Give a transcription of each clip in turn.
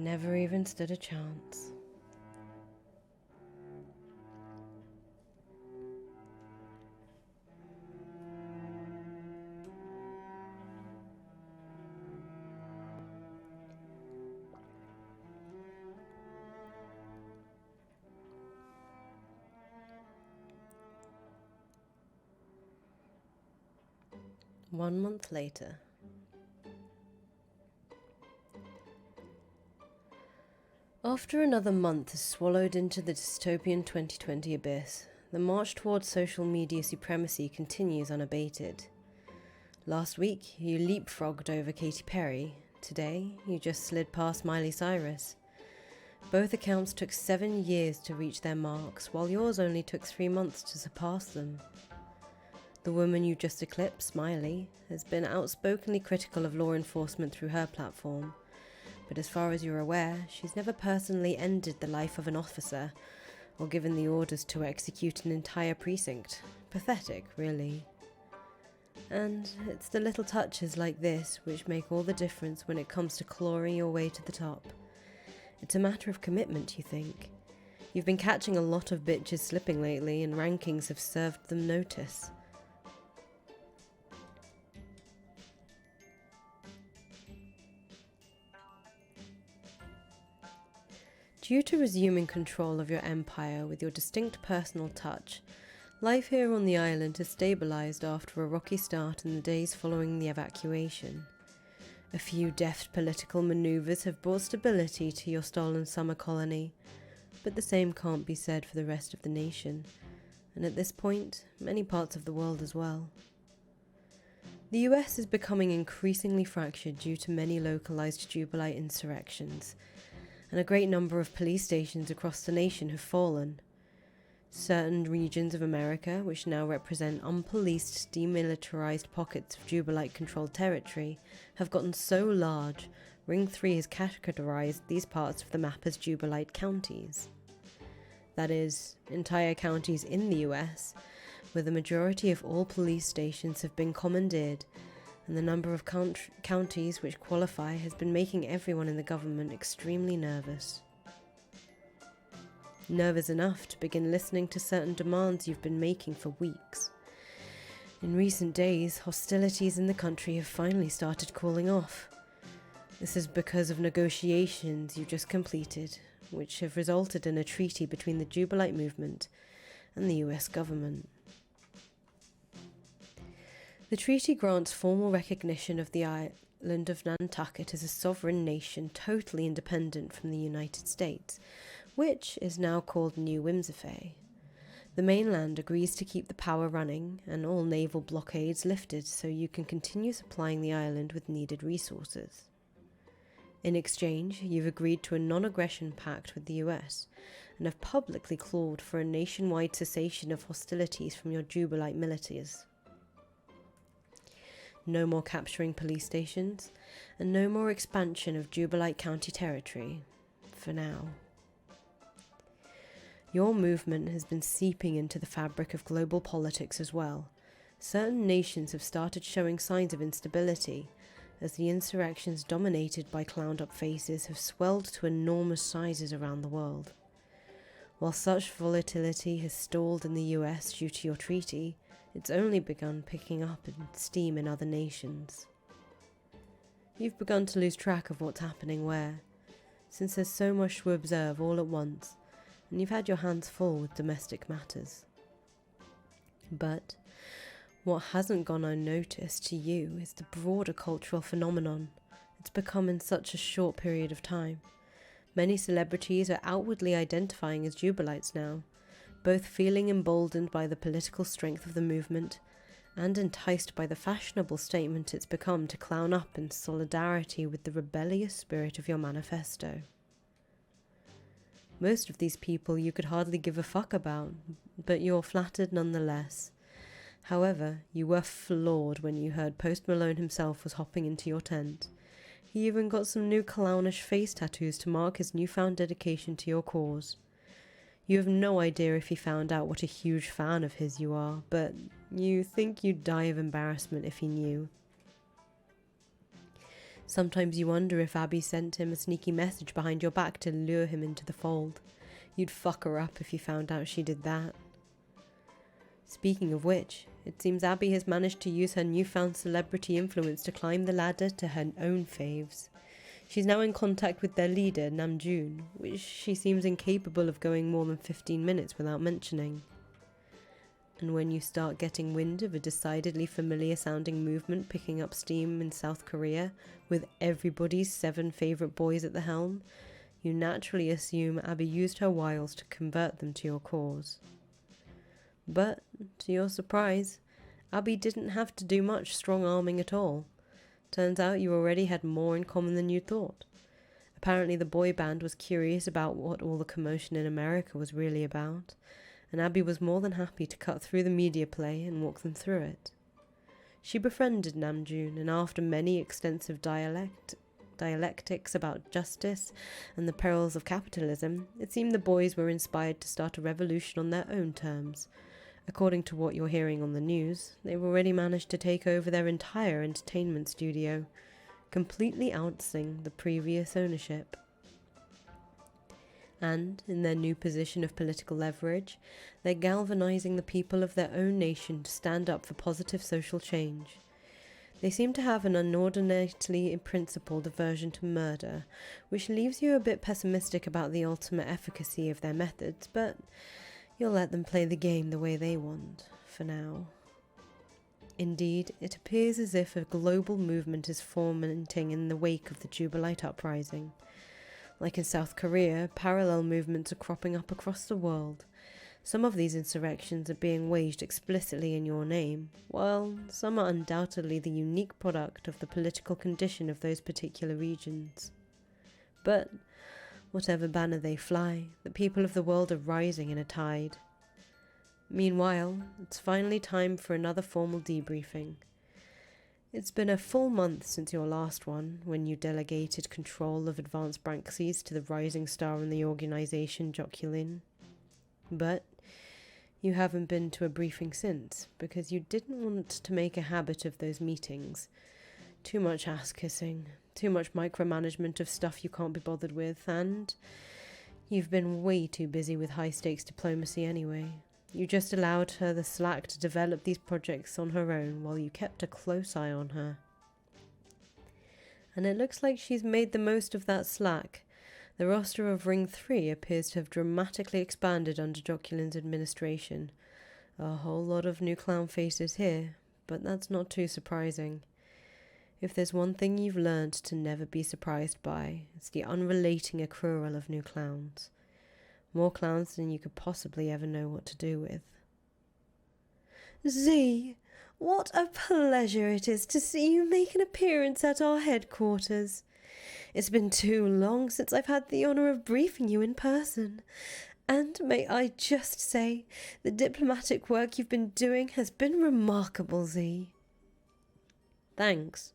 never even stood a chance. One month later. After another month is swallowed into the dystopian 2020 abyss, the march towards social media supremacy continues unabated. Last week, you leapfrogged over Katy Perry. Today, you just slid past Miley Cyrus. Both accounts took 7 years to reach their marks, while yours only took 3 months to surpass them. The woman you just eclipsed, Miley, has been outspokenly critical of law enforcement through her platform. But as far as you're aware, she's never personally ended the life of an officer or given the orders to execute an entire precinct. Pathetic, really. And it's the little touches like this which make all the difference when it comes to clawing your way to the top. It's a matter of commitment, you think. You've been catching a lot of bitches slipping lately, and rankings have served them notice. Due to resuming control of your empire with your distinct personal touch, life here on the island has stabilised after a rocky start in the days following the evacuation. A few deft political manoeuvres have brought stability to your stolen summer colony, but the same can't be said for the rest of the nation, and at this point, many parts of the world as well. The US is becoming increasingly fractured due to many localised Jubilite insurrections, and a great number of police stations across the nation have fallen. Certain regions of America, which now represent unpoliced, demilitarized pockets of Jubilite-controlled territory, have gotten so large, Ring 3 has categorized these parts of the map as Jubilite counties. That is, entire counties in the US, where the majority of all police stations have been commandeered, and the number of counties which qualify has been making everyone in the government extremely nervous. Nervous enough to begin listening to certain demands you've been making for weeks. In recent days, hostilities in the country have finally started cooling off. This is because of negotiations you just completed, which have resulted in a treaty between the Jubilite movement and the US government. The treaty grants formal recognition of the island of Nantucket as a sovereign nation totally independent from the United States, which is now called New Whimsifay. The mainland agrees to keep the power running and all naval blockades lifted so you can continue supplying the island with needed resources. In exchange, you've agreed to a non-aggression pact with the US and have publicly called for a nationwide cessation of hostilities from your Jubilite militias. No more capturing police stations, and no more expansion of Jubilite County territory, for now. Your movement has been seeping into the fabric of global politics as well. Certain nations have started showing signs of instability, as the insurrections dominated by clowned-up faces have swelled to enormous sizes around the world. While such volatility has stalled in the US due to your treaty, it's only begun picking up in steam in other nations. You've begun to lose track of what's happening where, since there's so much to observe all at once, and you've had your hands full with domestic matters. But what hasn't gone unnoticed to you is the broader cultural phenomenon it's become in such a short period of time. Many celebrities are outwardly identifying as Jubilites now, both feeling emboldened by the political strength of the movement and enticed by the fashionable statement it's become to clown up in solidarity with the rebellious spirit of your manifesto. Most of these people you could hardly give a fuck about, but you're flattered nonetheless. However, you were floored when you heard Post Malone himself was hopping into your tent. He even got some new clownish face tattoos to mark his newfound dedication to your cause. You have no idea if he found out what a huge fan of his you are, but you think you'd die of embarrassment if he knew. Sometimes you wonder if Abby sent him a sneaky message behind your back to lure him into the fold. You'd fuck her up if you found out she did that. Speaking of which, it seems Abby has managed to use her newfound celebrity influence to climb the ladder to her own faves. She's now in contact with their leader, Namjoon, which she seems incapable of going more than 15 minutes without mentioning. And when you start getting wind of a decidedly familiar-sounding movement picking up steam in South Korea, with everybody's 7 favourite boys at the helm, you naturally assume Abby used her wiles to convert them to your cause. But, to your surprise, Abby didn't have to do much strong-arming at all. Turns out you already had more in common than you thought. Apparently the boy band was curious about what all the commotion in America was really about, and Abby was more than happy to cut through the media play and walk them through it. She befriended Namjoon, and after many extensive dialectics about justice and the perils of capitalism, it seemed the boys were inspired to start a revolution on their own terms. According to what you're hearing on the news, they've already managed to take over their entire entertainment studio, completely ousting the previous ownership. And, in their new position of political leverage, they're galvanizing the people of their own nation to stand up for positive social change. They seem to have an inordinately principled aversion to murder, which leaves you a bit pessimistic about the ultimate efficacy of their methods, but you'll let them play the game the way they want, for now. Indeed, it appears as if a global movement is fomenting in the wake of the Jubilite uprising. Like in South Korea, parallel movements are cropping up across the world. Some of these insurrections are being waged explicitly in your name, while some are undoubtedly the unique product of the political condition of those particular regions. But whatever banner they fly, the people of the world are rising in a tide. Meanwhile, it's finally time for another formal debriefing. It's been a full month since your last one, when you delegated control of advanced branches to the rising star in the organization, Jokulin. But you haven't been to a briefing since, because you didn't want to make a habit of those meetings. Too much ass-kissing, too much micromanagement of stuff you can't be bothered with, and you've been way too busy with high-stakes diplomacy anyway. You just allowed her the slack to develop these projects on her own while you kept a close eye on her. And it looks like she's made the most of that slack. The roster of Ring 3 appears to have dramatically expanded under Joculin's administration. A whole lot of new clown faces here, but that's not too surprising. If there's one thing you've learned to never be surprised by, it's the unrelating accrual of new clowns. More clowns than you could possibly ever know what to do with. Z, what a pleasure it is to see you make an appearance at our headquarters. It's been too long since I've had the honour of briefing you in person. And may I just say, the diplomatic work you've been doing has been remarkable, Z. Thanks.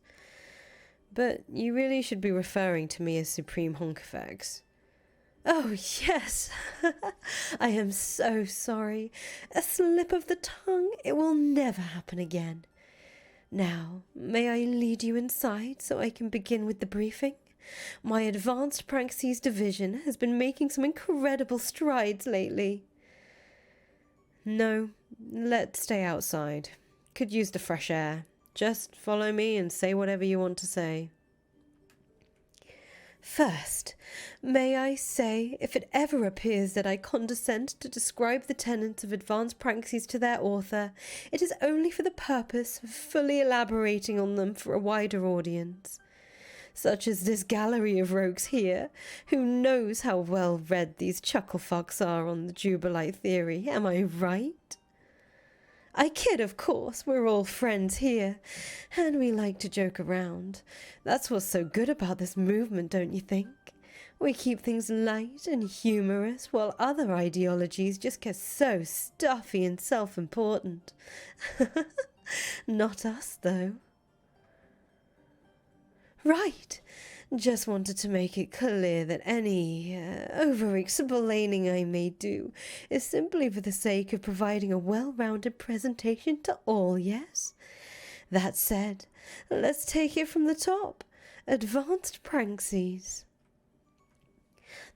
But you really should be referring to me as Supreme Honkifax. Oh, yes. I am so sorry. A slip of the tongue. It will never happen again. Now, may I lead you inside so I can begin with the briefing? My Advanced Praxis division has been making some incredible strides lately. No, let's stay outside. Could use the fresh air. Just follow me and say whatever you want to say. First, may I say, if it ever appears that I condescend to describe the tenets of Advanced Praxis to their author, it is only for the purpose of fully elaborating on them for a wider audience. Such as this gallery of rogues here, who knows how well read these chucklefucks are on the Jubilite theory, am I right? I kid, of course, we're all friends here, and we like to joke around. That's what's so good about this movement, don't you think? We keep things light and humorous, while other ideologies just get so stuffy and self-important. Not us, though. Right. Just wanted to make it clear that any over-explaining I may do is simply for the sake of providing a well-rounded presentation to all, yes? That said, let's take it from the top. Advanced Pranksies.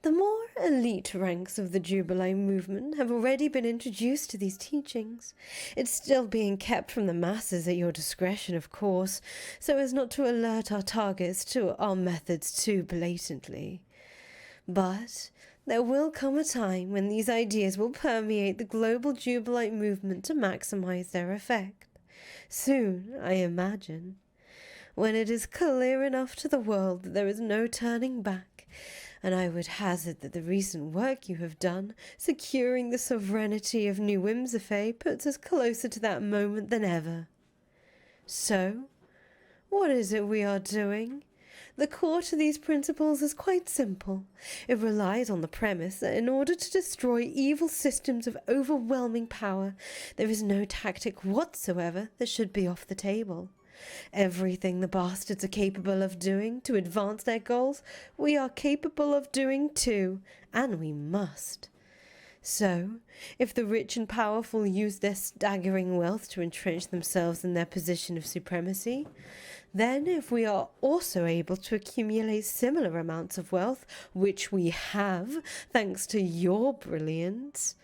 The more elite ranks of the Jubilee movement have already been introduced to these teachings. It's still being kept from the masses at your discretion, of course, so as not to alert our targets to our methods too blatantly. But there will come a time when these ideas will permeate the global Jubilee movement to maximize their effect. Soon, I imagine, when it is clear enough to the world that there is no turning back, and I would hazard that the recent work you have done, securing the sovereignty of New Whimsifay, puts us closer to that moment than ever. So, what is it we are doing? The core to these principles is quite simple. It relies on the premise that in order to destroy evil systems of overwhelming power, there is no tactic whatsoever that should be off the table. Everything the bastards are capable of doing to advance their goals, we are capable of doing too, and we must. So, if the rich and powerful use their staggering wealth to entrench themselves in their position of supremacy, then if we are also able to accumulate similar amounts of wealth, which we have, thanks to your brilliance,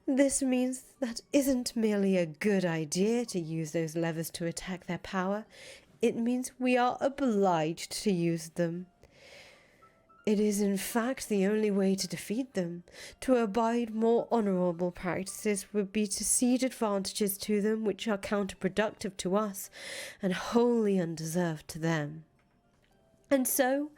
this means that isn't merely a good idea to use those levers to attack their power, it means we are obliged to use them. It is in fact the only way to defeat them. To abide more honourable practices would be to cede advantages to them which are counterproductive to us and wholly undeserved to them. And so,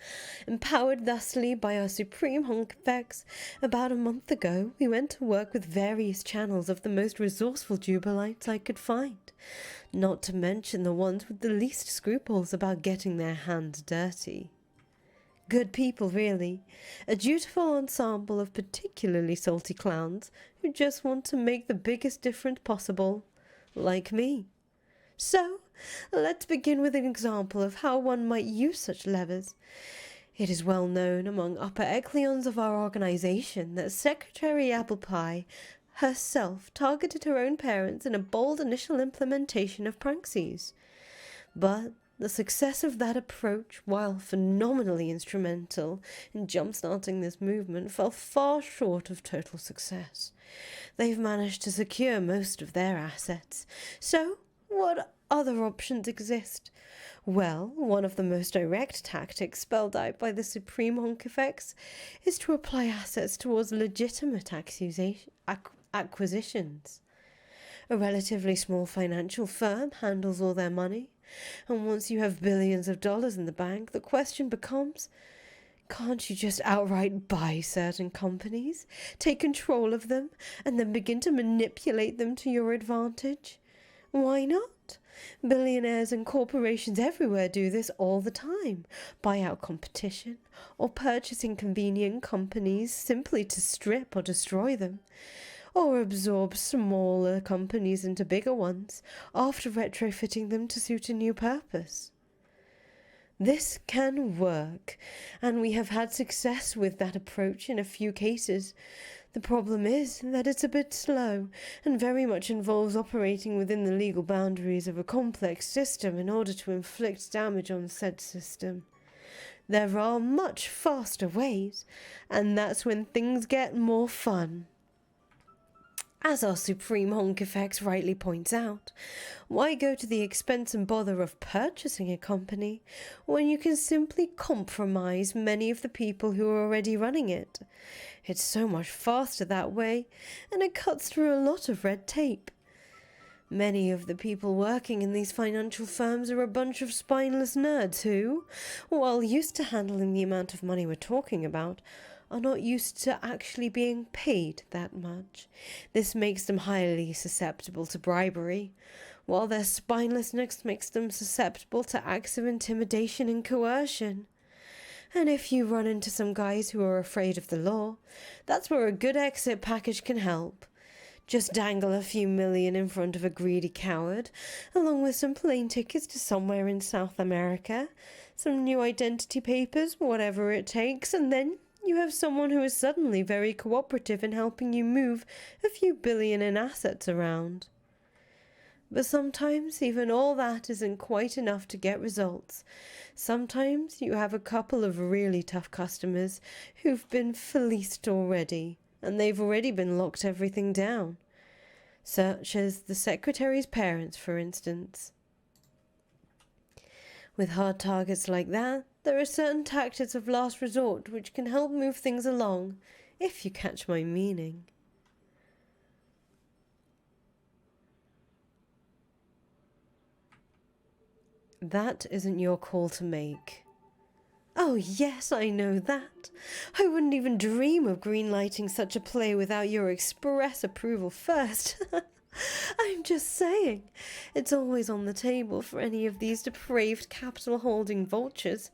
empowered thusly by our supreme honkifax, about a month ago we went to work with various channels of the most resourceful Jubilites I could find, not to mention the ones with the least scruples about getting their hands dirty. Good people, really, a dutiful ensemble of particularly salty clowns who just want to make the biggest difference possible, like me. So, let's begin with an example of how one might use such levers. It is well known among upper echelons of our organization that Secretary Applepie herself targeted her own parents in a bold initial implementation of Pranksies. But the success of that approach, while phenomenally instrumental in jump-starting this movement, fell far short of total success. They've managed to secure most of their assets. So, what other options exist? Well, one of the most direct tactics spelled out by the Supreme Honkifax is to apply assets towards legitimate acquisitions. A relatively small financial firm handles all their money, and once you have billions of dollars in the bank, the question becomes, can't you just outright buy certain companies, take control of them, and then begin to manipulate them to your advantage? Why not? Billionaires and corporations everywhere do this all the time, buy out competition, or purchase inconvenient companies simply to strip or destroy them, or absorb smaller companies into bigger ones, after retrofitting them to suit a new purpose. This can work, and we have had success with that approach in a few cases. The problem is that it's a bit slow, and very much involves operating within the legal boundaries of a complex system in order to inflict damage on said system. There are much faster ways, and that's when things get more fun. As our Supreme Honkifax rightly points out, why go to the expense and bother of purchasing a company when you can simply compromise many of the people who are already running it? It's so much faster that way, and it cuts through a lot of red tape. Many of the people working in these financial firms are a bunch of spineless nerds who, while used to handling the amount of money we're talking about, are not used to actually being paid that much. This makes them highly susceptible to bribery, while their spinelessness makes them susceptible to acts of intimidation and coercion. And if you run into some guys who are afraid of the law, that's where a good exit package can help. Just dangle a few million in front of a greedy coward, along with some plane tickets to somewhere in South America, some new identity papers, whatever it takes, and then you have someone who is suddenly very cooperative in helping you move a few billion in assets around. But sometimes even all that isn't quite enough to get results. Sometimes you have a couple of really tough customers who've been fleeced already, and they've already been locked everything down. Such as the secretary's parents, for instance. With hard targets like that, there are certain tactics of last resort which can help move things along, if you catch my meaning. That isn't your call to make. Oh yes, I know that. I wouldn't even dream of greenlighting such a play without your express approval first. I'm just saying, it's always on the table for any of these depraved capital-holding vultures,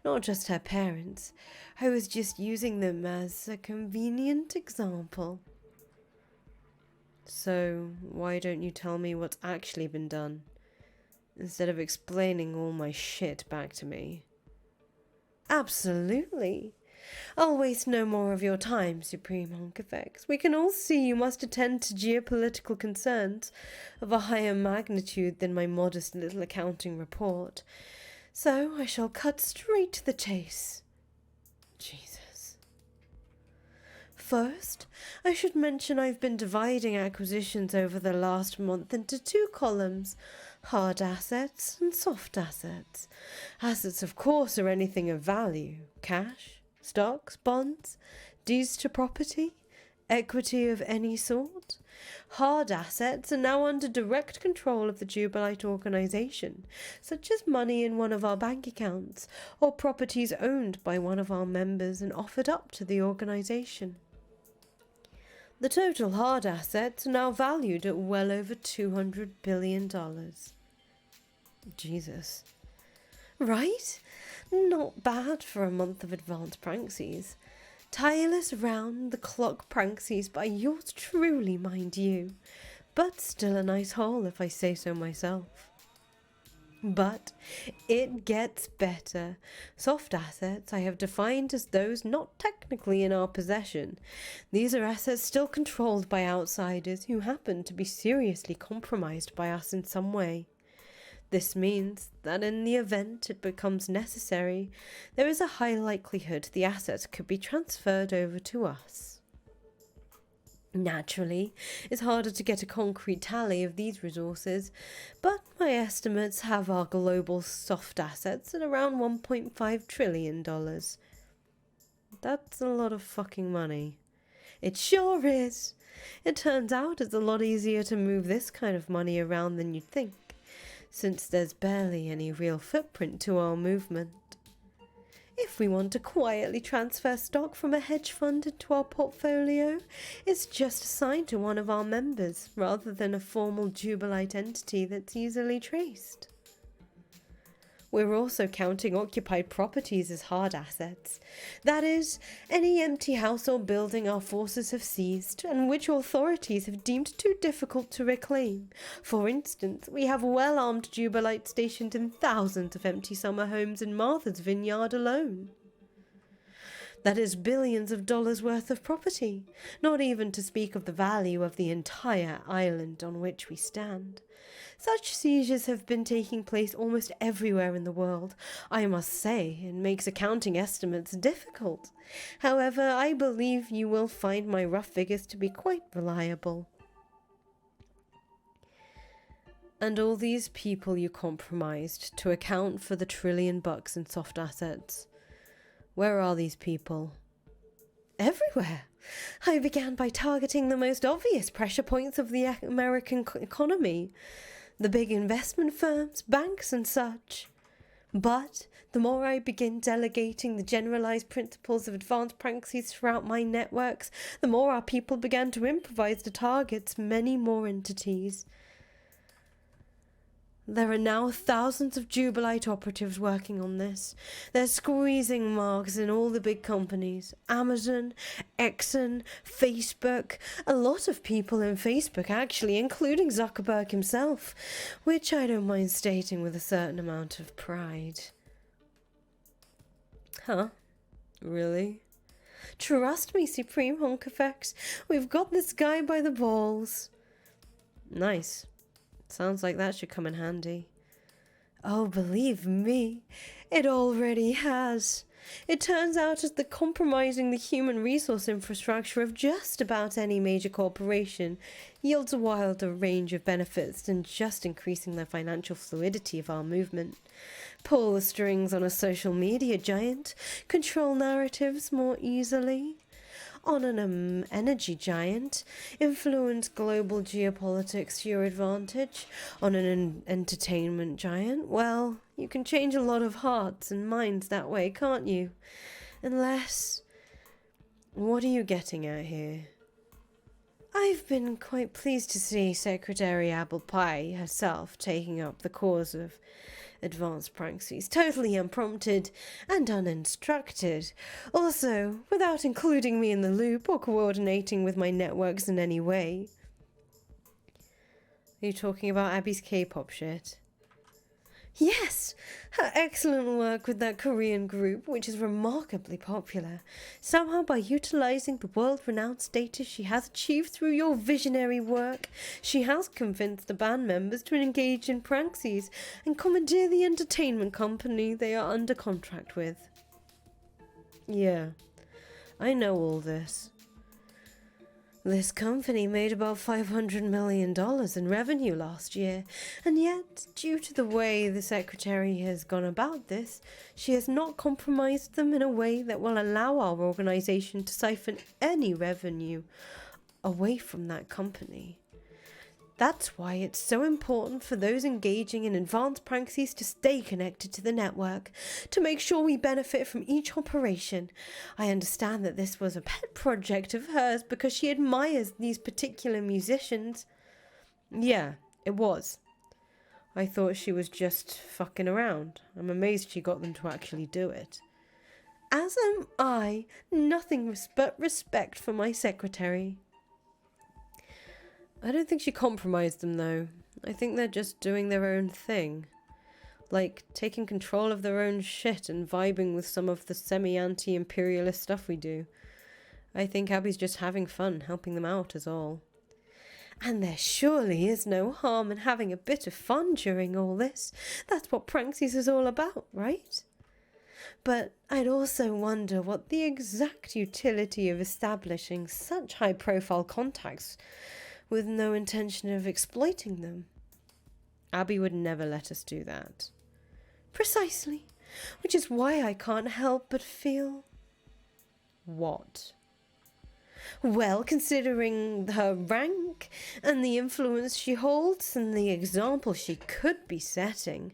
not just her parents. I was just using them as a convenient example. So, why don't you tell me what's actually been done, instead of explaining all my shit back to me? Absolutely. I'll waste no more of your time, Supreme Honkavex. We can all see you must attend to geopolitical concerns of a higher magnitude than my modest little accounting report. So I shall cut straight to the chase. Jesus. First, I should mention I've been dividing acquisitions over the last month into 2 columns. Hard assets and soft assets. Assets, of course, are anything of value. Cash, stocks, bonds, deeds to property, equity of any sort. Hard assets are now under direct control of the Jubilite organization, such as money in one of our bank accounts, or properties owned by one of our members and offered up to the organization. The total hard assets are now valued at well over $200 billion. Jesus. Right? Not bad for a month of advanced pranksies. Tireless round-the-clock pranksies by yours truly, mind you. But still a nice haul, if I say so myself. But it gets better. Soft assets I have defined as those not technically in our possession. These are assets still controlled by outsiders who happen to be seriously compromised by us in some way. This means that in the event it becomes necessary, there is a high likelihood the assets could be transferred over to us. Naturally, it's harder to get a concrete tally of these resources, but my estimates have our global soft assets at around $1.5 trillion. That's a lot of fucking money. It sure is. It turns out it's a lot easier to move this kind of money around than you'd think, since there's barely any real footprint to our movement. If we want to quietly transfer stock from a hedge fund into our portfolio, it's just assigned to one of our members, rather than a formal Jubilite entity that's easily traced. We're also counting occupied properties as hard assets. That is, any empty house or building our forces have seized, and which authorities have deemed too difficult to reclaim. For instance, we have well-armed Jubilites stationed in thousands of empty summer homes in Martha's Vineyard alone. That is billions of dollars worth of property, not even to speak of the value of the entire island on which we stand. Such seizures have been taking place almost everywhere in the world. I must say, it makes accounting estimates difficult. However, I believe you will find my rough figures to be quite reliable. And all these people you compromised to account for the $1 trillion in soft assets. Where are these people? Everywhere. I began by targeting the most obvious pressure points of the American economy. The big investment firms, banks and such. But the more I begin delegating the generalized principles of advanced pranksies throughout my networks, the more our people began to improvise to target many more entities. There are now thousands of Jubilite operatives working on this. They're squeezing marks in all the big companies. Amazon, Exxon, Facebook. A lot of people in Facebook actually, including Zuckerberg himself, which I don't mind stating with a certain amount of pride. Huh? Really? Trust me, Supreme Honkavex. We've got this guy by the balls. Nice. Sounds like that should come in handy. Oh, believe me, it already has. It turns out that compromising the human resource infrastructure of just about any major corporation yields a wilder range of benefits than just increasing the financial fluidity of our movement. Pull the strings on a social media giant, control narratives more easily. On an energy giant, influence global geopolitics to your advantage. On an entertainment giant, well, you can change a lot of hearts and minds that way, can't you? Unless... What are you getting at here? I've been quite pleased to see Secretary Apple Pie herself taking up the cause of advanced praxis, totally unprompted and uninstructed. Also, without including me in the loop or coordinating with my networks in any way. Are you talking about Abby's K-pop shit? Yes, her excellent work with that Korean group, which is remarkably popular. Somehow, by utilizing the world-renowned status she has achieved through your visionary work, she has convinced the band members to engage in praxis and commandeer the entertainment company they are under contract with. Yeah, I know all this. This company made about $500 million in revenue last year, and yet, due to the way the secretary has gone about this, she has not compromised them in a way that will allow our organization to siphon any revenue away from that company. That's why it's so important for those engaging in advanced praxis to stay connected to the network, to make sure we benefit from each operation. I understand that this was a pet project of hers because she admires these particular musicians. Yeah, it was. I thought she was just fucking around. I'm amazed she got them to actually do it. As am I. Nothing but respect for my secretary. I don't think she compromised them, though. I think they're just doing their own thing. Like, taking control of their own shit and vibing with some of the semi-anti-imperialist stuff we do. I think Abby's just having fun, helping them out is all. And there surely is no harm in having a bit of fun during all this. That's what praxis is all about, right? But I'd also wonder what the exact utility of establishing such high-profile contacts with no intention of exploiting them. Abby would never let us do that. Precisely, which is why I can't help but feel... What? Well, considering her rank and the influence she holds and the example she could be setting,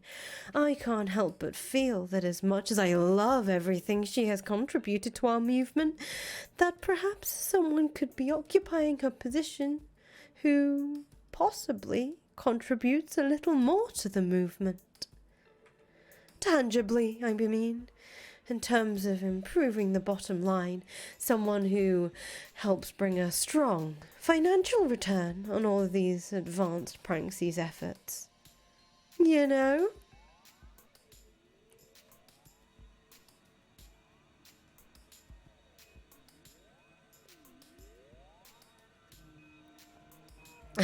I can't help but feel that as much as I love everything she has contributed to our movement, that perhaps someone could be occupying her position who possibly contributes a little more to the movement. Tangibly, I mean, in terms of improving the bottom line, someone who helps bring a strong financial return on all of these advanced praxis efforts. You know?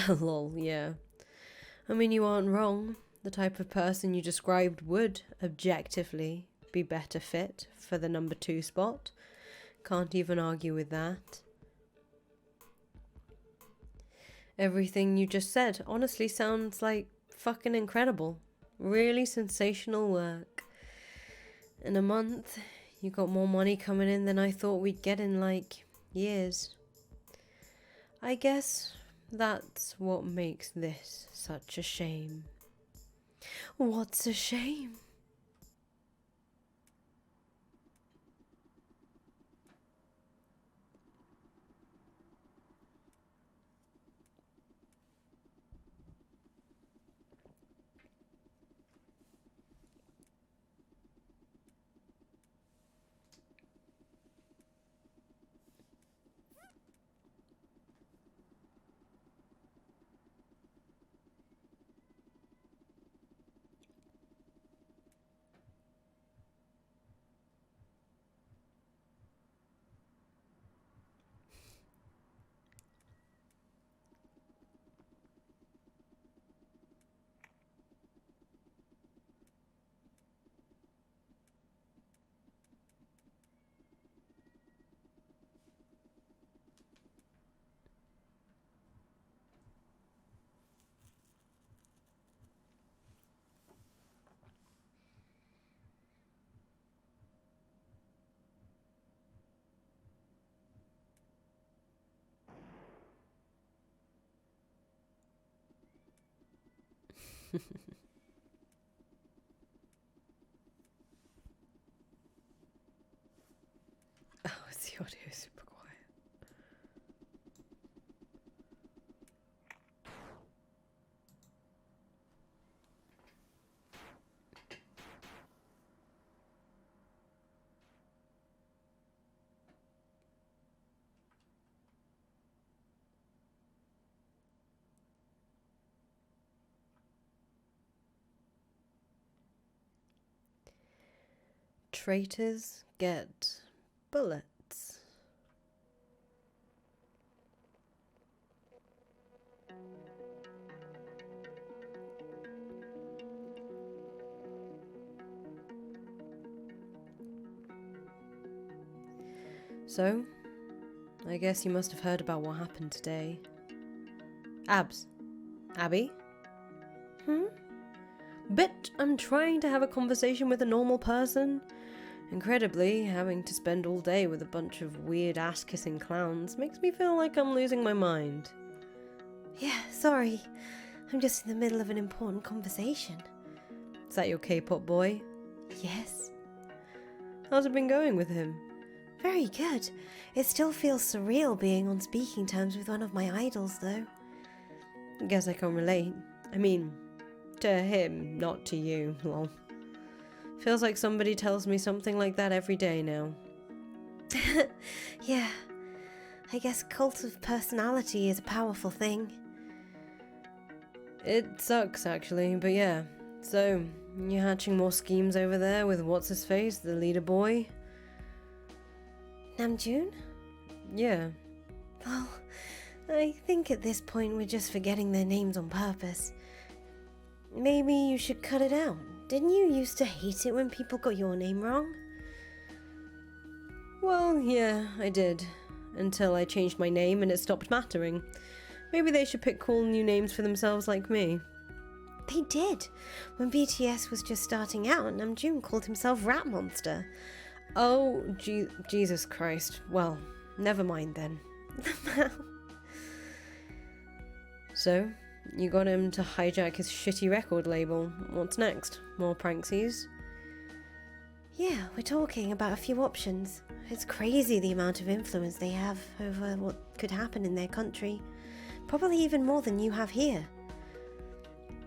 Lol, yeah. I mean, you aren't wrong. The type of person you described would, objectively, be better fit for the number 2 spot. Can't even argue with that. Everything you just said honestly sounds like fucking incredible. Really sensational work. In a month, you got more money coming in than I thought we'd get in, like, years. I guess that's what makes this such a shame. What's a shame? Oh, is the audio super quiet? Traitors get bullets. So, I guess you must have heard about what happened today. Abby? Bitch, I'm trying to have a conversation with a normal person. Incredibly, having to spend all day with a bunch of weird ass-kissing clowns makes me feel like I'm losing my mind. Yeah, sorry. I'm just in the middle of an important conversation. Is that your K-pop boy? Yes. How's it been going with him? Very good. It still feels surreal being on speaking terms with one of my idols, though. Guess I can relate. I mean, to him, not to you, lol. Feels like somebody tells me something like that every day now. Yeah. I guess cult of personality is a powerful thing. It sucks, actually, but yeah. So, you hatching more schemes over there with what's-his-face, the leader boy? Namjoon? Yeah. Well, I think at this point we're just forgetting their names on purpose. Maybe you should cut it out. Didn't you used to hate it when people got your name wrong? Well, yeah, I did. Until I changed my name and it stopped mattering. Maybe they should pick cool new names for themselves like me. They did. When BTS was just starting out, Namjoon called himself Rat Monster. Oh, Jesus Christ. Well, never mind then. So, you got him to hijack his shitty record label. What's next? More pranksies? Yeah, we're talking about a few options. It's crazy the amount of influence they have over what could happen in their country. Probably even more than you have here.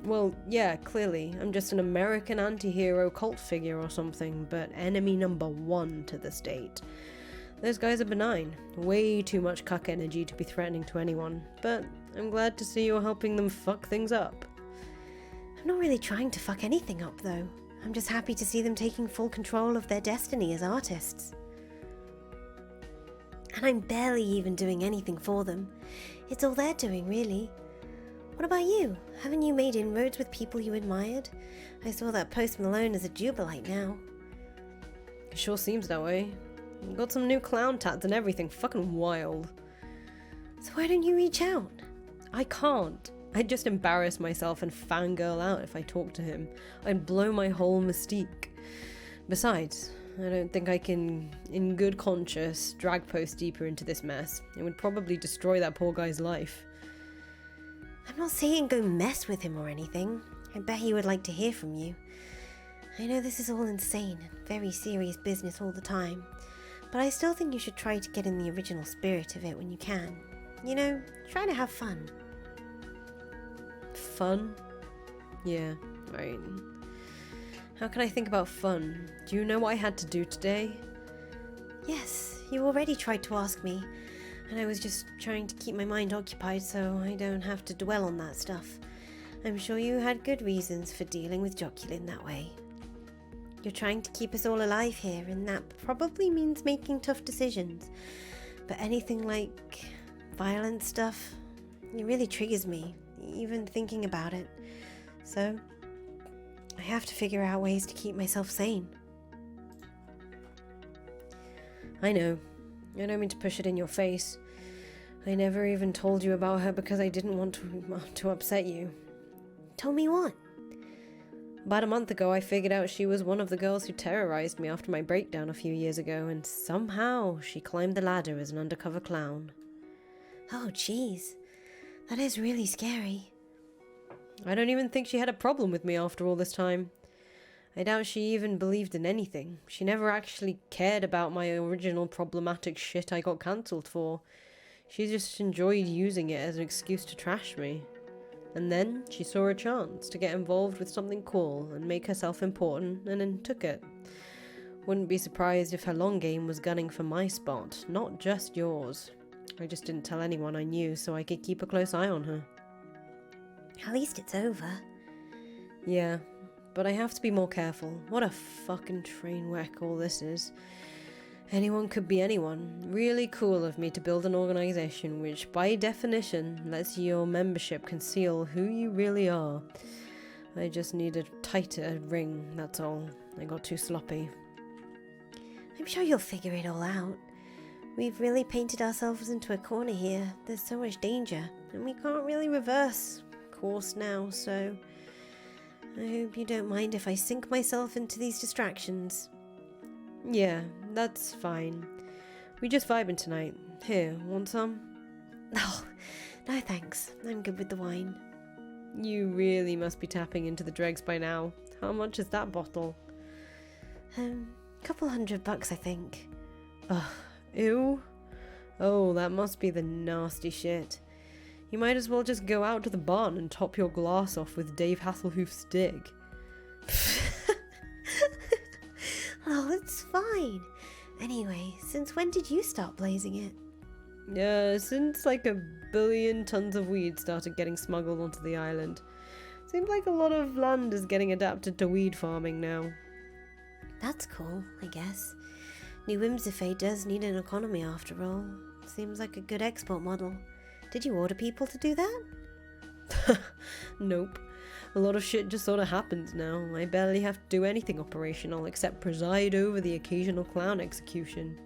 Well, yeah, clearly. I'm just an American anti-hero cult figure or something, but enemy number one to the state. Those guys are benign. Way too much cuck energy to be threatening to anyone, but I'm glad to see you're helping them fuck things up. I'm not really trying to fuck anything up, though. I'm just happy to see them taking full control of their destiny as artists. And I'm barely even doing anything for them. It's all they're doing, really. What about you? Haven't you made inroads with people you admired? I saw that Post Malone as a Jubilite now. It sure seems that way. Got some new clown tats and everything, fucking wild. So why don't you reach out? I can't. I'd just embarrass myself and fangirl out if I talked to him. I'd blow my whole mystique. Besides, I don't think I can, in good conscience, drag Post deeper into this mess. It would probably destroy that poor guy's life. I'm not saying go mess with him or anything. I bet he would like to hear from you. I know this is all insane and very serious business all the time, but I still think you should try to get in the original spirit of it when you can. You know, try to have fun. Fun? Yeah, right. How can I think about fun? Do you know what I had to do today? Yes, you already tried to ask me, and I was just trying to keep my mind occupied so I don't have to dwell on that stuff. I'm sure you had good reasons for dealing with Joculin that way. You're trying to keep us all alive here, and that probably means making tough decisions. But anything like violent stuff, it really triggers me, even thinking about it. So, I have to figure out ways to keep myself sane. I know. I don't mean to push it in your face. I never even told you about her because I didn't want to upset you. Told me what? About a month ago, I figured out she was one of the girls who terrorized me after my breakdown a few years ago, and somehow she climbed the ladder as an undercover clown. Oh, jeez. That is really scary. I don't even think she had a problem with me after all this time. I doubt she even believed in anything. She never actually cared about my original problematic shit I got cancelled for. She just enjoyed using it as an excuse to trash me. And then she saw a chance to get involved with something cool and make herself important, and then took it. Wouldn't be surprised if her long game was gunning for my spot, not just yours. I just didn't tell anyone I knew so I could keep a close eye on her. At least it's over. Yeah, but I have to be more careful. What a fucking train wreck all this is. Anyone could be anyone. Really cool of me to build an organization which, by definition, lets your membership conceal who you really are. I just need a tighter ring, that's all. I got too sloppy. I'm sure you'll figure it all out. We've really painted ourselves into a corner here. There's so much danger, and we can't really reverse course now, so I hope you don't mind if I sink myself into these distractions. Yeah, that's fine. We just vibing tonight. Here, want some? Oh, no thanks. I'm good with the wine. You really must be tapping into the dregs by now. How much is that bottle? Couple $100, I think. Ugh, ew. Oh, that must be the nasty shit. You might as well just go out to the barn and top your glass off with Dave Hasselhoff's dig. Oh, it's fine. Anyway, since when did you start blazing it? Since like 1 billion tons of weed started getting smuggled onto the island. Seems like a lot of land is getting adapted to weed farming now. That's cool, I guess. New Whimsifay does need an economy after all. Seems like a good export model. Did you order people to do that? Nope. A lot of shit just sort of happens now. I barely have to do anything operational except preside over the occasional clown execution.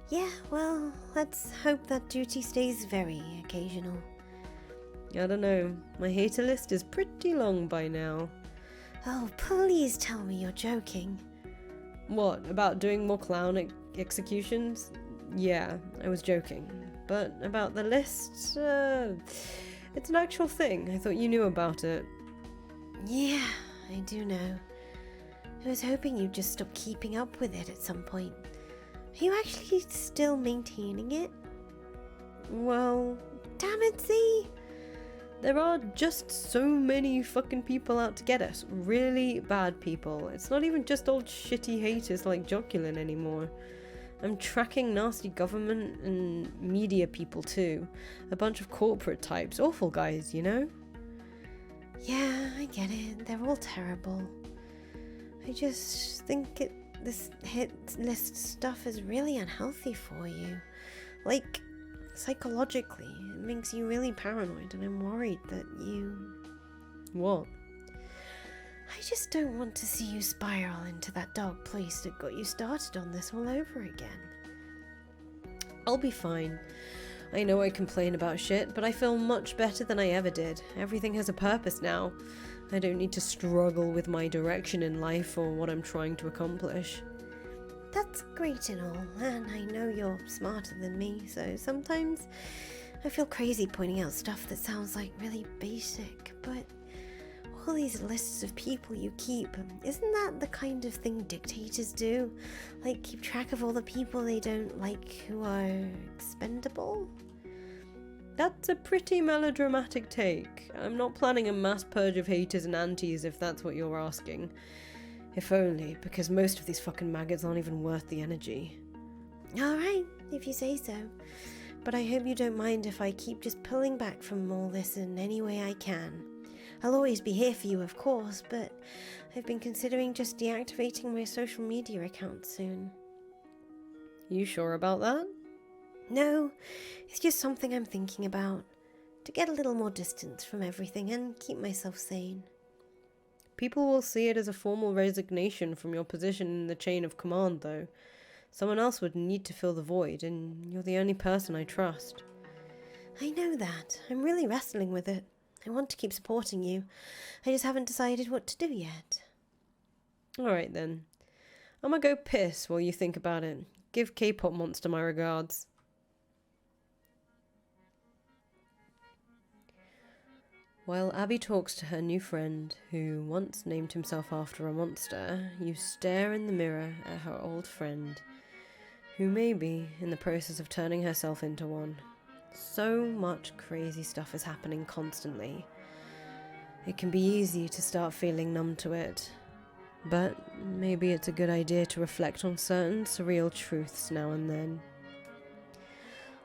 Yeah, well, let's hope that duty stays very occasional. I don't know. My hater list is pretty long by now. Oh, please tell me you're joking. What, about doing more clown executions? Yeah, I was joking. But about the list, it's an actual thing. I thought you knew about it. Yeah, I do know. I was hoping you'd just stop keeping up with it at some point. Are you actually still maintaining it? Well, damn it, Z! There are just so many fucking people out to get us. Really bad people. It's not even just old shitty haters like Joculin anymore. I'm tracking nasty government and media people too. A bunch of corporate types. Awful guys, you know? Yeah, I get it. They're all terrible. I just think this hit list stuff is really unhealthy for you. Like, psychologically, it makes you really paranoid, and I'm worried that you... What? I just don't want to see you spiral into that dark place that got you started on this all over again. I'll be fine. I know I complain about shit, but I feel much better than I ever did. Everything has a purpose now. I don't need to struggle with my direction in life or what I'm trying to accomplish. That's great and all, and I know you're smarter than me, so sometimes I feel crazy pointing out stuff that sounds like really basic, but all these lists of people you keep, isn't that the kind of thing dictators do? Like, keep track of all the people they don't like who are expendable? That's a pretty melodramatic take. I'm not planning a mass purge of haters and antis if that's what you're asking. If only, because most of these fucking maggots aren't even worth the energy. Alright, if you say so. But I hope you don't mind if I keep just pulling back from all this in any way I can. I'll always be here for you, of course, but I've been considering just deactivating my social media account soon. You sure about that? No, it's just something I'm thinking about. To get a little more distance from everything and keep myself sane. People will see it as a formal resignation from your position in the chain of command, though. Someone else would need to fill the void, and you're the only person I trust. I know that. I'm really wrestling with it. I want to keep supporting you. I just haven't decided what to do yet. Alright then. I'm gonna go piss while you think about it. Give K-pop Monster my regards. While Abby talks to her new friend, who once named himself after a monster, you stare in the mirror at her old friend, who may be in the process of turning herself into one. So much crazy stuff is happening constantly. It can be easy to start feeling numb to it, but maybe it's a good idea to reflect on certain surreal truths now and then.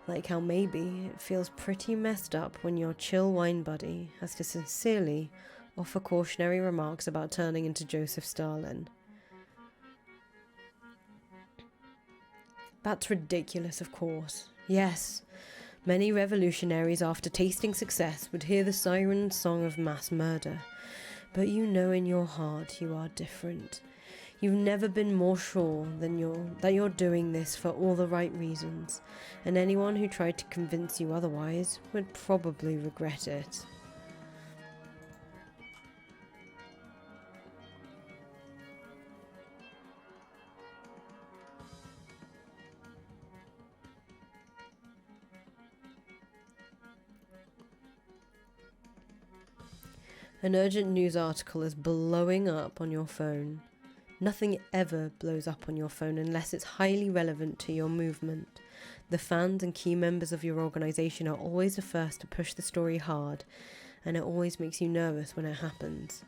Like how maybe it feels pretty messed up when your chill wine buddy has to sincerely offer cautionary remarks about turning into Joseph Stalin. That's ridiculous, of course. Yes, many revolutionaries after tasting success would hear the siren song of mass murder. But you know in your heart you are different. You've never been more sure that you're doing this for all the right reasons, and anyone who tried to convince you otherwise would probably regret it. An urgent news article is blowing up on your phone. Nothing ever blows up on your phone unless it's highly relevant to your movement. The fans and key members of your organisation are always the first to push the story hard, and it always makes you nervous when it happens.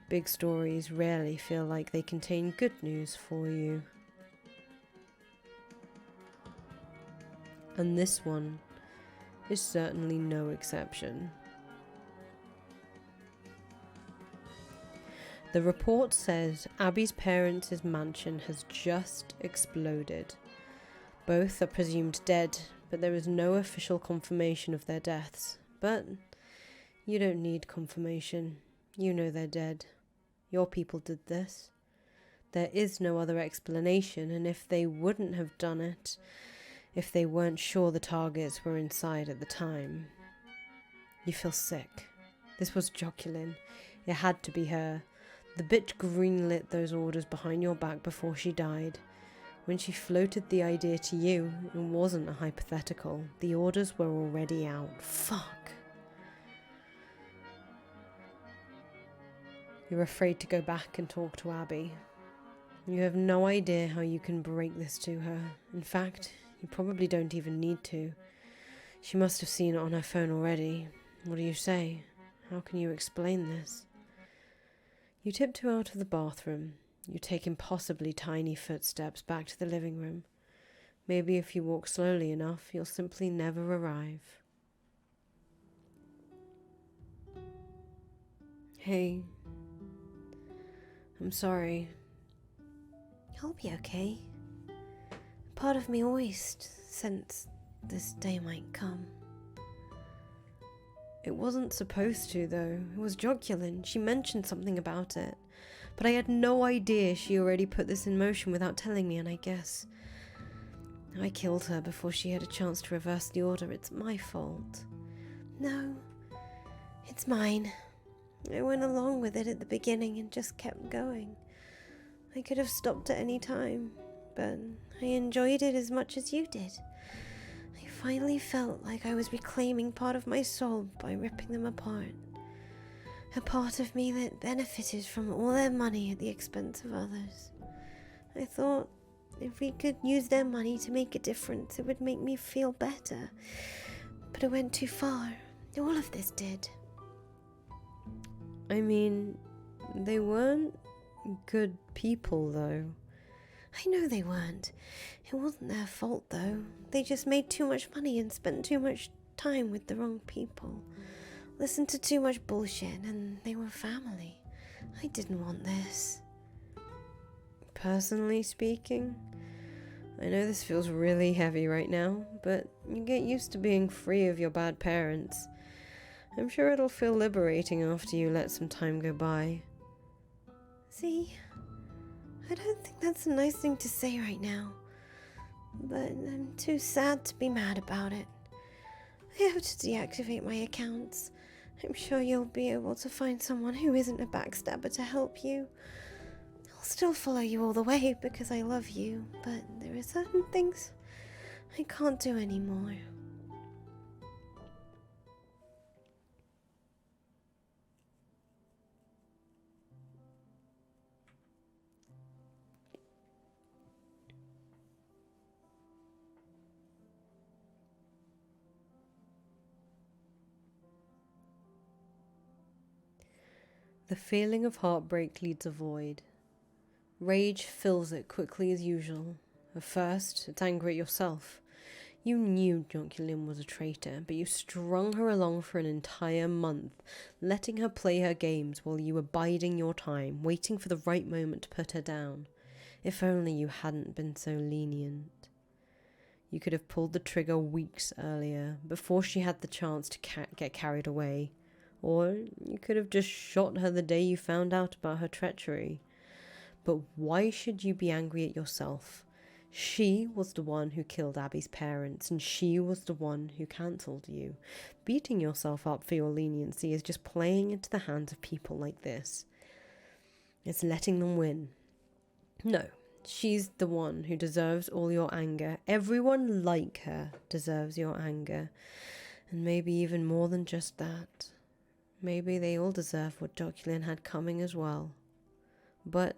Big stories rarely feel like they contain good news for you. And this one is certainly no exception. The report says Abby's parents' mansion has just exploded. Both are presumed dead, but there is no official confirmation of their deaths. But you don't need confirmation. You know they're dead. Your people did this. There is no other explanation, and if they wouldn't have done it, if they weren't sure the targets were inside at the time. You feel sick. This was Jocelyn. It had to be her. The bitch greenlit those orders behind your back before she died. When she floated the idea to you, it wasn't a hypothetical. The orders were already out. Fuck. You're afraid to go back and talk to Abby. You have no idea how you can break this to her. In fact, you probably don't even need to. She must have seen it on her phone already. What do you say? How can you explain this? You tiptoe out of the bathroom. You take impossibly tiny footsteps back to the living room. Maybe if you walk slowly enough, you'll simply never arrive. Hey. I'm sorry. I'll be okay. Part of me always sensed this day might come. It wasn't supposed to, though. It was Jocelyn. She mentioned something about it. But I had no idea she already put this in motion without telling me, and I guess I killed her before she had a chance to reverse the order. It's my fault. No, it's mine. I went along with it at the beginning and just kept going. I could have stopped at any time, but I enjoyed it as much as you did. I finally felt like I was reclaiming part of my soul by ripping them apart. A part of me that benefited from all their money at the expense of others. I thought if we could use their money to make a difference, it would make me feel better. But it went too far. All of this did. I mean, they weren't good people, though. I know they weren't. It wasn't their fault, though. They just made too much money and spent too much time with the wrong people. Listened to too much bullshit, and they were family. I didn't want this. Personally speaking, I know this feels really heavy right now, but you get used to being free of your bad parents. I'm sure it'll feel liberating after you let some time go by. See, I don't think that's a nice thing to say right now, but I'm too sad to be mad about it. I have to deactivate my accounts. I'm sure you'll be able to find someone who isn't a backstabber to help you. I'll still follow you all the way because I love you, but there are certain things I can't do anymore. The feeling of heartbreak leads a void. Rage fills it quickly as usual. At first, it's anger at yourself. You knew Jocelyn was a traitor, but you strung her along for an entire month, letting her play her games while you were biding your time, waiting for the right moment to put her down. If only you hadn't been so lenient. You could have pulled the trigger weeks earlier, before she had the chance to get carried away. Or you could have just shot her the day you found out about her treachery. But why should you be angry at yourself? She was the one who killed Abby's parents, and she was the one who cancelled you. Beating yourself up for your leniency is just playing into the hands of people like this. It's letting them win. No, she's the one who deserves all your anger. Everyone like her deserves your anger. And maybe even more than just that. Maybe they all deserve what Jocelyn had coming as well. But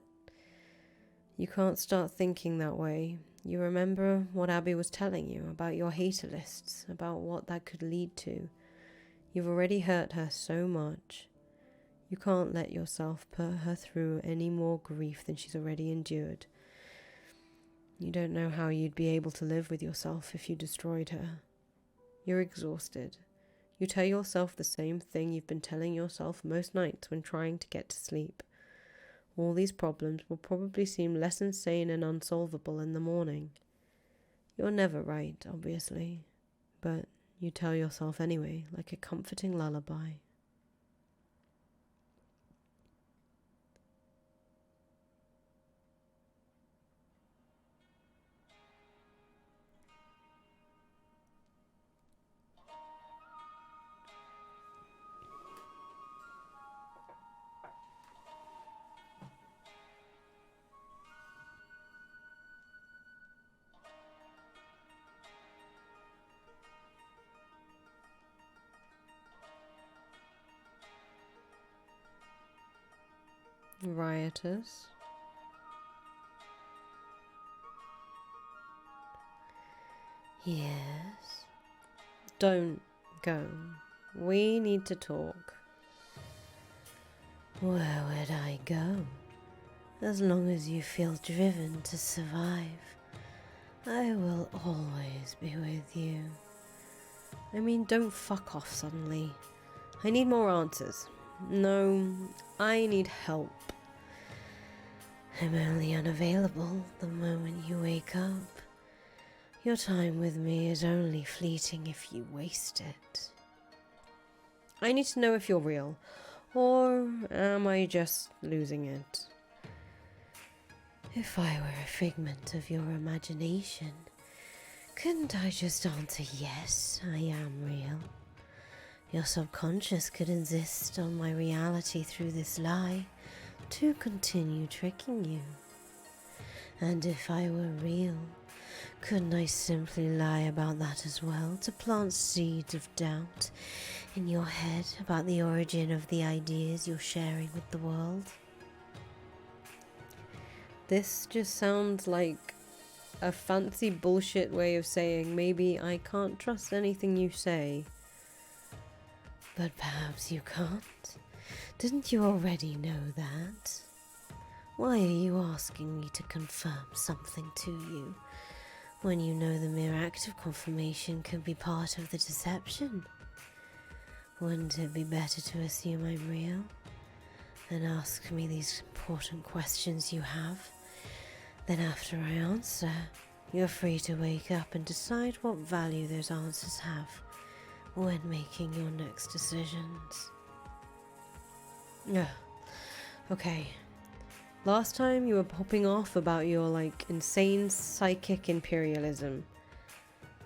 you can't start thinking that way. You remember what Abby was telling you about your hater lists, about what that could lead to. You've already hurt her so much. You can't let yourself put her through any more grief than she's already endured. You don't know how you'd be able to live with yourself if you destroyed her. You're exhausted. You tell yourself the same thing you've been telling yourself most nights when trying to get to sleep. All these problems will probably seem less insane and unsolvable in the morning. You're never right, obviously, but you tell yourself anyway, like a comforting lullaby. Riotous. Yes. Don't go. We need to talk. Where would I go? As long as you feel driven to survive, I will always be with you. I mean, don't fuck off suddenly. I need more answers. No, I need help. I'm only unavailable the moment you wake up. Your time with me is only fleeting if you waste it. I need to know if you're real, or am I just losing it? If I were a figment of your imagination, couldn't I just answer yes, I am real? Your subconscious could insist on my reality through this lie to continue tricking you. And if I were real, couldn't I simply lie about that as well to plant seeds of doubt in your head about the origin of the ideas you're sharing with the world? This just sounds like a fancy bullshit way of saying maybe I can't trust anything you say. But perhaps you can't. Didn't you already know that? Why are you asking me to confirm something to you when you know the mere act of confirmation could be part of the deception? Wouldn't it be better to assume I'm real and ask me these important questions you have? Then after I answer, you're free to wake up and decide what value those answers have when making your next decisions. Okay. Last time you were popping off about your, insane psychic imperialism.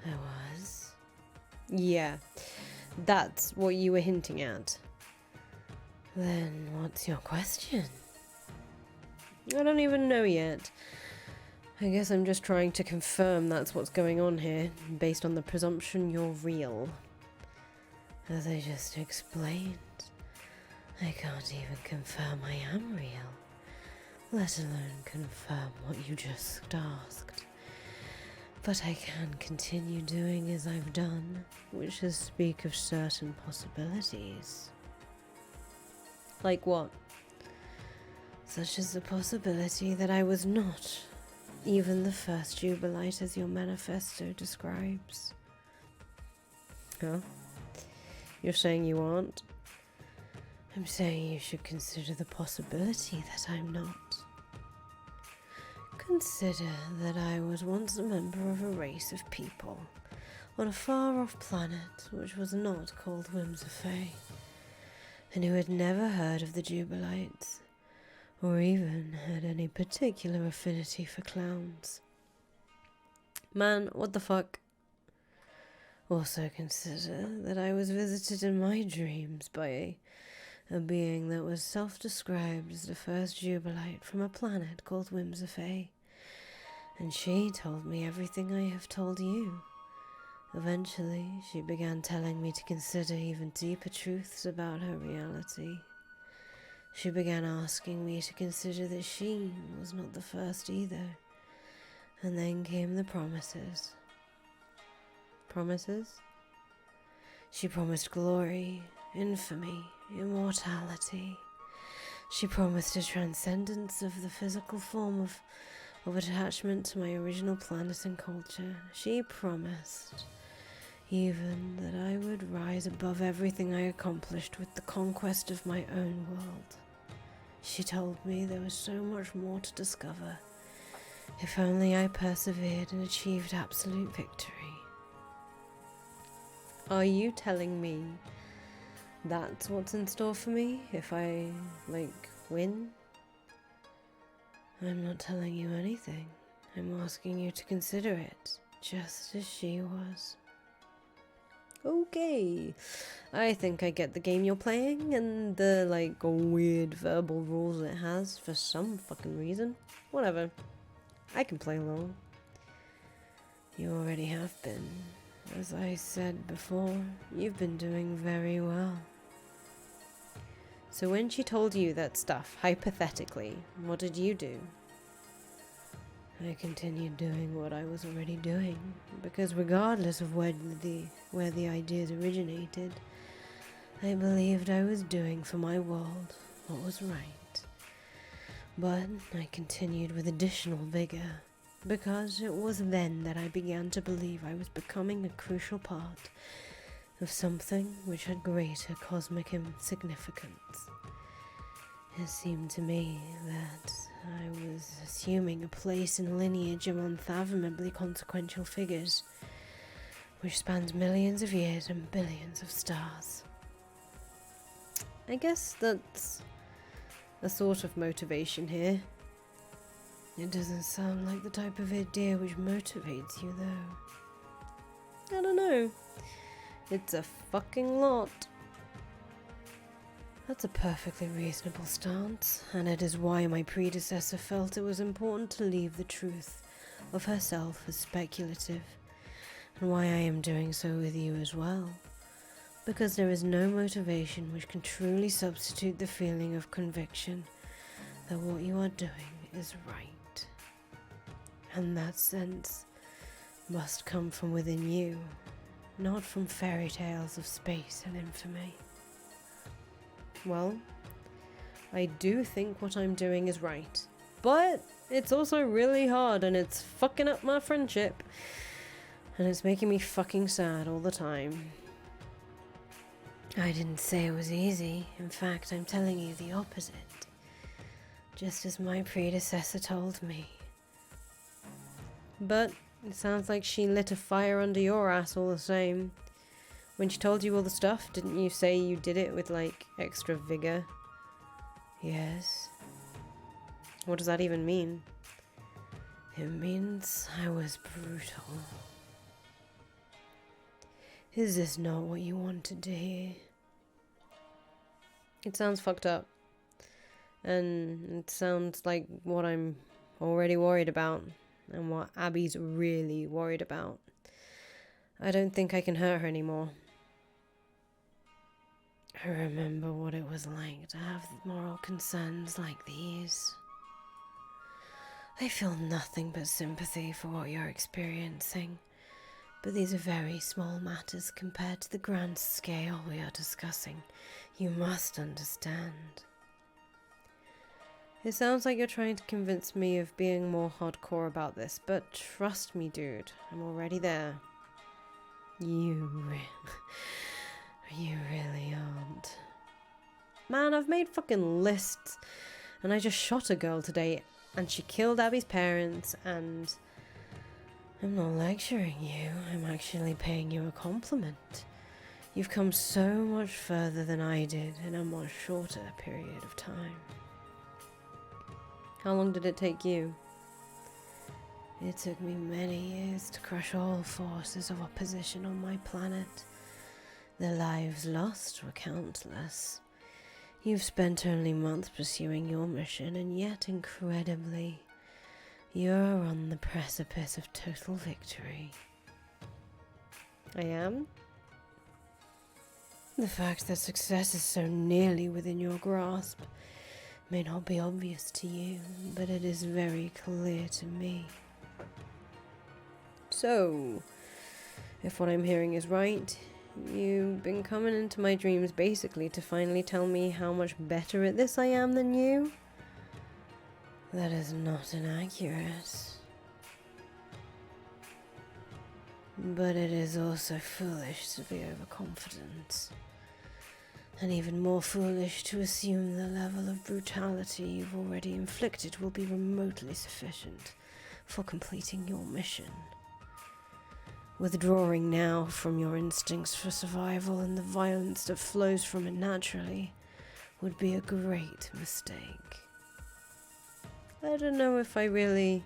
I was? Yeah, that's what you were hinting at. Then what's your question? I don't even know yet. I guess I'm just trying to confirm that's what's going on here, based on the presumption you're real. As I just explained, I can't even confirm I am real, let alone confirm what you just asked. But I can continue doing as I've done, which is speak of certain possibilities. Like what? such as the possibility that I was not even the first Jubilite as your manifesto describes. Huh? You're saying you aren't? I'm saying you should consider the possibility that I'm not. Consider that I was once a member of a race of people on a far-off planet which was not called Whimsifay, and who had never heard of the Jubilites, or even had any particular affinity for clowns. Man, what the fuck? Also consider that I was visited in my dreams by a being that was self-described as the first Jubilite from a planet called Whimsifay, and she told me everything I have told you. Eventually, she began telling me to consider even deeper truths about her reality. She began asking me to consider that she was not the first either. And then came the promises. Promises? She promised glory, infamy, immortality. She promised a transcendence of the physical form of attachment to my original planet and culture. She promised even that I would rise above everything I accomplished with the conquest of my own world. She told me there was so much more to discover, if only I persevered and achieved absolute victory. Are you telling me that's what's in store for me if I, win? I'm not telling you anything. I'm asking you to consider it, just as she was. Okay, I think I get the game you're playing and the, weird verbal rules it has for some fucking reason. Whatever. I can play along. You already have been. As I said before, you've been doing very well. So when she told you that stuff, hypothetically, what did you do? I continued doing what I was already doing, because regardless of where the ideas originated, I believed I was doing for my world what was right. But I continued with additional vigor, because it was then that I began to believe I was becoming a crucial part of something which had greater cosmic significance. It seemed to me that I was assuming a place in a lineage of unfathomably consequential figures, which spans millions of years and billions of stars. I guess that's a sort of motivation here. It doesn't sound like the type of idea which motivates you, though. I don't know. It's a fucking lot. That's a perfectly reasonable stance, and it is why my predecessor felt it was important to leave the truth of herself as speculative, and why I am doing so with you as well, because there is no motivation which can truly substitute the feeling of conviction that what you are doing is right. And that sense must come from within you, not from fairy tales of space and infamy. Well, I do think what I'm doing is right, but it's also really hard and it's fucking up my friendship, and it's making me fucking sad all the time. I didn't say it was easy. In fact, I'm telling you the opposite, just as my predecessor told me. But it sounds like she lit a fire under your ass all the same. When she told you all the stuff, didn't you say you did it with, extra vigor? Yes. What does that even mean? It means I was brutal. Is this not what you wanted to hear? It sounds fucked up. And it sounds like what I'm already worried about, and what Abby's really worried about. I don't think I can hurt her anymore. I remember what it was like to have moral concerns like these. I feel nothing but sympathy for what you're experiencing, but these are very small matters compared to the grand scale we are discussing. You must understand. It sounds like you're trying to convince me of being more hardcore about this, but trust me, dude, I'm already there. You really aren't. Man, I've made fucking lists, and I just shot a girl today, and she killed Abby's parents, and I'm not lecturing you, I'm actually paying you a compliment. You've come so much further than I did in a much shorter period of time. How long did it take you? It took me many years to crush all forces of opposition on my planet. The lives lost were countless. You've spent only months pursuing your mission, and yet, incredibly, you're on the precipice of total victory. I am? The fact that success is so nearly within your grasp may not be obvious to you, but it is very clear to me. So, if what I'm hearing is right, you've been coming into my dreams basically to finally tell me how much better at this I am than you? That is not inaccurate. But it is also foolish to be overconfident. And even more foolish to assume the level of brutality you've already inflicted will be remotely sufficient for completing your mission. Withdrawing now from your instincts for survival and the violence that flows from it naturally would be a great mistake. I don't know if I really...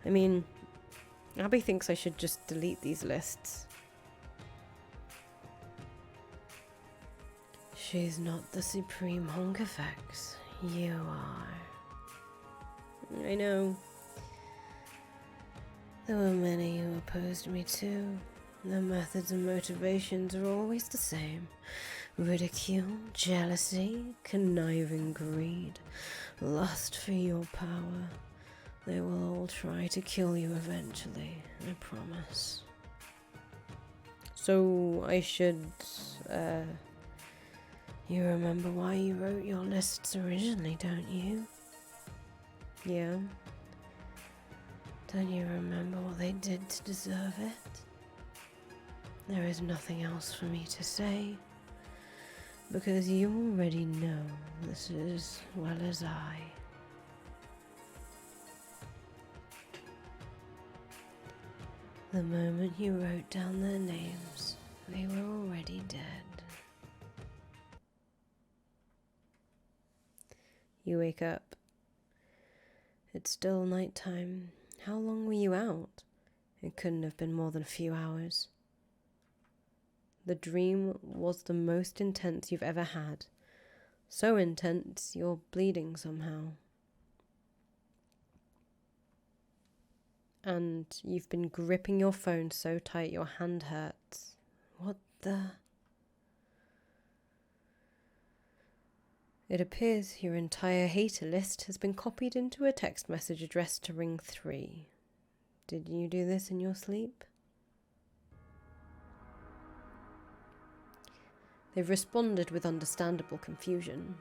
Abby thinks I should just delete these lists. She's not the supreme Honkafax. You are. I know. There were many who opposed me too. Their methods and motivations are always the same. Ridicule, jealousy, conniving greed, lust for your power. They will all try to kill you eventually, I promise. So I should, You remember why you wrote your lists originally, don't you? Yeah. Don't you remember what they did to deserve it? There is nothing else for me to say, because you already know this as well as I. The moment you wrote down their names, they were already dead. You wake up. It's still nighttime. How long were you out? It couldn't have been more than a few hours. The dream was the most intense you've ever had. So intense, you're bleeding somehow. And you've been gripping your phone so tight your hand hurts. What the... It appears your entire hater list has been copied into a text message addressed to Ring 3. Did you do this in your sleep? They've responded with understandable confusion.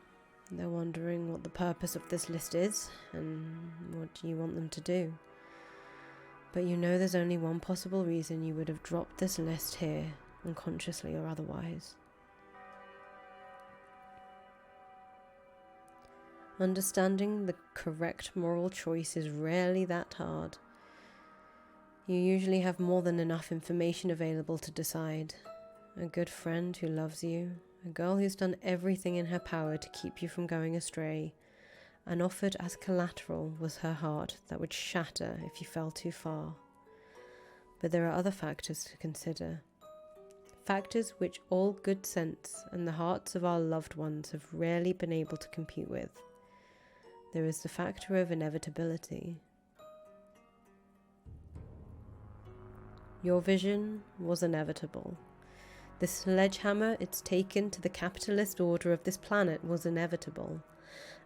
They're wondering what the purpose of this list is, and what you want them to do. But you know there's only one possible reason you would have dropped this list here, unconsciously or otherwise. Understanding the correct moral choice is rarely that hard. You usually have more than enough information available to decide. A good friend who loves you, a girl who's done everything in her power to keep you from going astray, and offered as collateral was her heart that would shatter if you fell too far. But there are other factors to consider. Factors which all good sense and the hearts of our loved ones have rarely been able to compete with. There is the factor of inevitability. Your vision was inevitable. The sledgehammer it's taken to the capitalist order of this planet was inevitable.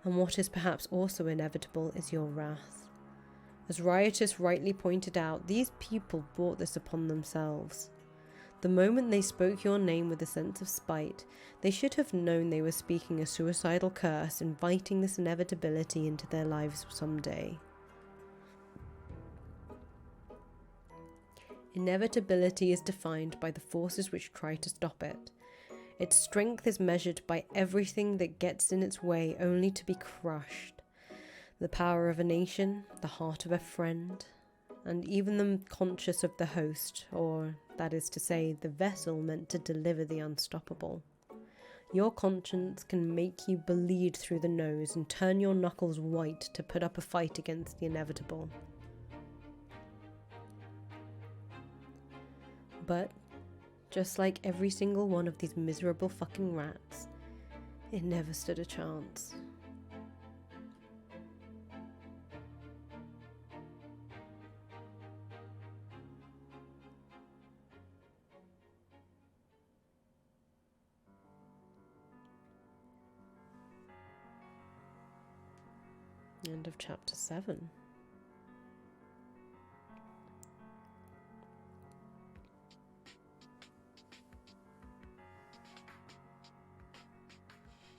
And what is perhaps also inevitable is your wrath. As Riotous rightly pointed out, these people brought this upon themselves. The moment they spoke your name with a sense of spite, they should have known they were speaking a suicidal curse, inviting this inevitability into their lives someday. Inevitability is defined by the forces which try to stop it. Its strength is measured by everything that gets in its way only to be crushed. The power of a nation, the heart of a friend, and even the conscience of the host, or, that is to say, the vessel meant to deliver the unstoppable. Your conscience can make you bleed through the nose and turn your knuckles white to put up a fight against the inevitable. But, just like every single one of these miserable fucking rats, it never stood a chance. End of chapter 7.